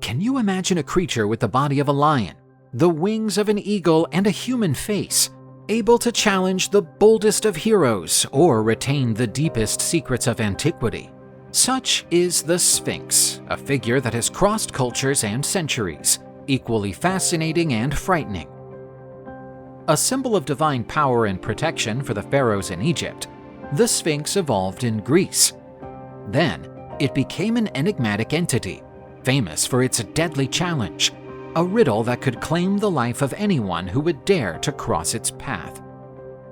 Can you imagine a creature with the body of a lion, the wings of an eagle, and a human face, able to challenge the boldest of heroes or retain the deepest secrets of antiquity? Such is the Sphinx, a figure that has crossed cultures and centuries, equally fascinating and frightening. A symbol of divine power and protection for the pharaohs in Egypt, the Sphinx evolved in Greece. Then, it became an enigmatic entity, famous for its deadly challenge, a riddle that could claim the life of anyone who would dare to cross its path.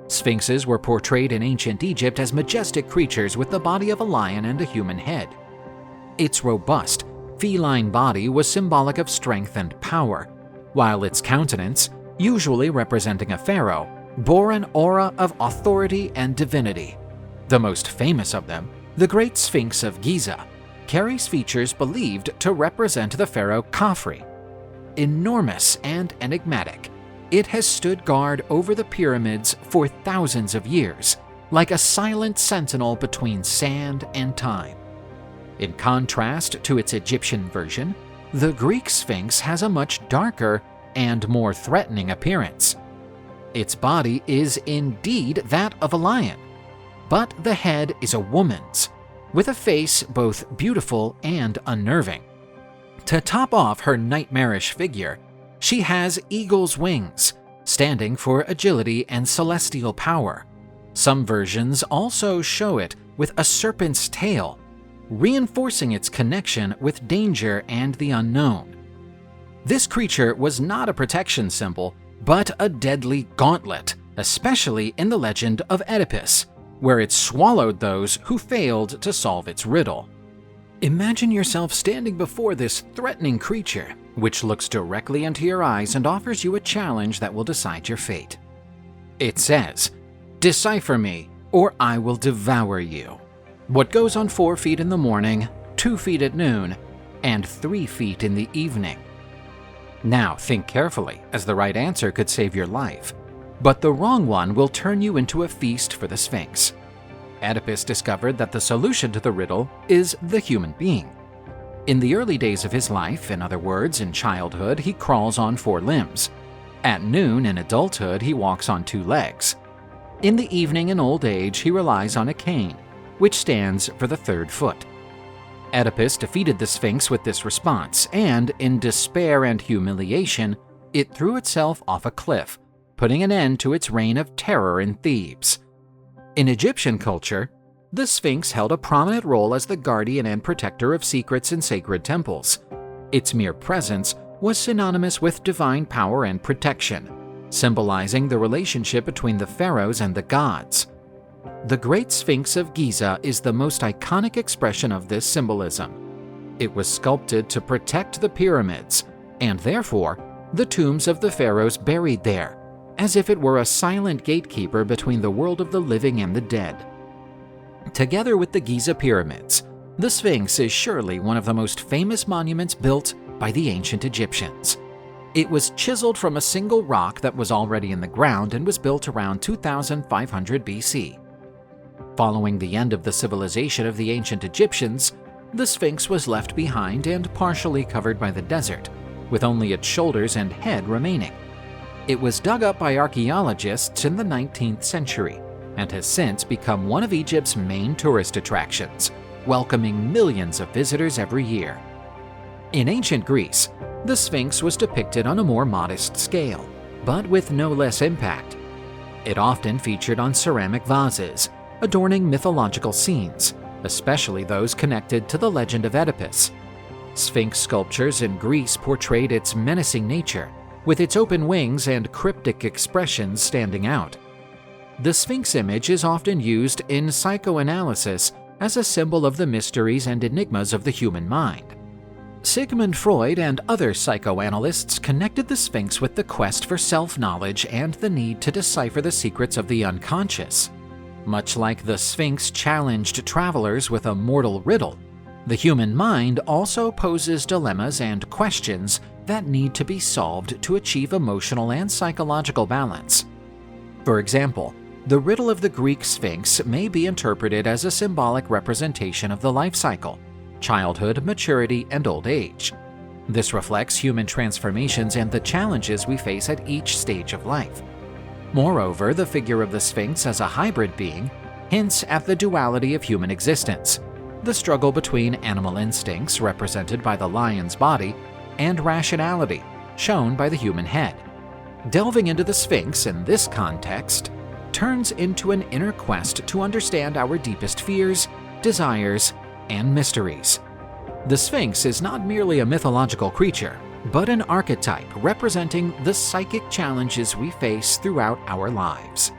Sphinxes were portrayed in ancient Egypt as majestic creatures with the body of a lion and a human head. Its robust, feline body was symbolic of strength and power, while its countenance, usually representing a pharaoh, bore an aura of authority and divinity. The most famous of them, the Great Sphinx of Giza, carries features believed to represent the pharaoh Khafre. Enormous and enigmatic, it has stood guard over the pyramids for thousands of years, like a silent sentinel between sand and time. In contrast to its Egyptian version, the Greek Sphinx has a much darker and more threatening appearance. Its body is indeed that of a lion, but the head is a woman's, with a face both beautiful and unnerving. To top off her nightmarish figure, she has eagle's wings, standing for agility and celestial power. Some versions also show it with a serpent's tail, reinforcing its connection with danger and the unknown. This creature was not a protection symbol, but a deadly gauntlet, especially in the legend of Oedipus, where it swallowed those who failed to solve its riddle. Imagine yourself standing before this threatening creature, which looks directly into your eyes and offers you a challenge that will decide your fate. It says, "Decipher me, or I will devour you. What goes on 4 feet in the morning, 2 feet at noon, and 3 feet in the evening?" Now think carefully, as the right answer could save your life, but the wrong one will turn you into a feast for the Sphinx. Oedipus discovered that the solution to the riddle is the human being. In the early days of his life, in other words, in childhood, he crawls on 4 limbs. At noon, in adulthood, he walks on 2 legs. In the evening and old age, he relies on a cane, which stands for the 3rd foot. Oedipus defeated the Sphinx with this response, and in despair and humiliation, it threw itself off a cliff, putting an end to its reign of terror in Thebes. In Egyptian culture, the Sphinx held a prominent role as the guardian and protector of secrets in sacred temples. Its mere presence was synonymous with divine power and protection, symbolizing the relationship between the pharaohs and the gods. The Great Sphinx of Giza is the most iconic expression of this symbolism. It was sculpted to protect the pyramids, and therefore, the tombs of the pharaohs buried there, as if it were a silent gatekeeper between the world of the living and the dead. Together with the Giza pyramids, the Sphinx is surely one of the most famous monuments built by the ancient Egyptians. It was chiseled from a single rock that was already in the ground and was built around 2500 BC. Following the end of the civilization of the ancient Egyptians, the Sphinx was left behind and partially covered by the desert, with only its shoulders and head remaining. It was dug up by archaeologists in the 19th century and has since become one of Egypt's main tourist attractions, welcoming millions of visitors every year. In ancient Greece, the Sphinx was depicted on a more modest scale, but with no less impact. It often featured on ceramic vases, adorning mythological scenes, especially those connected to the legend of Oedipus. Sphinx sculptures in Greece portrayed its menacing nature, with its open wings and cryptic expressions standing out. The Sphinx image is often used in psychoanalysis as a symbol of the mysteries and enigmas of the human mind. Sigmund Freud and other psychoanalysts connected the Sphinx with the quest for self-knowledge and the need to decipher the secrets of the unconscious. Much like the Sphinx challenged travelers with a mortal riddle, the human mind also poses dilemmas and questions that need to be solved to achieve emotional and psychological balance. For example, the riddle of the Greek Sphinx may be interpreted as a symbolic representation of the life cycle, childhood, maturity, and old age. This reflects human transformations and the challenges we face at each stage of life. Moreover, the figure of the Sphinx as a hybrid being hints at the duality of human existence, the struggle between animal instincts, represented by the lion's body, and rationality, shown by the human head. Delving into the Sphinx in this context turns into an inner quest to understand our deepest fears, desires, and mysteries. The Sphinx is not merely a mythological creature, but an archetype representing the psychic challenges we face throughout our lives.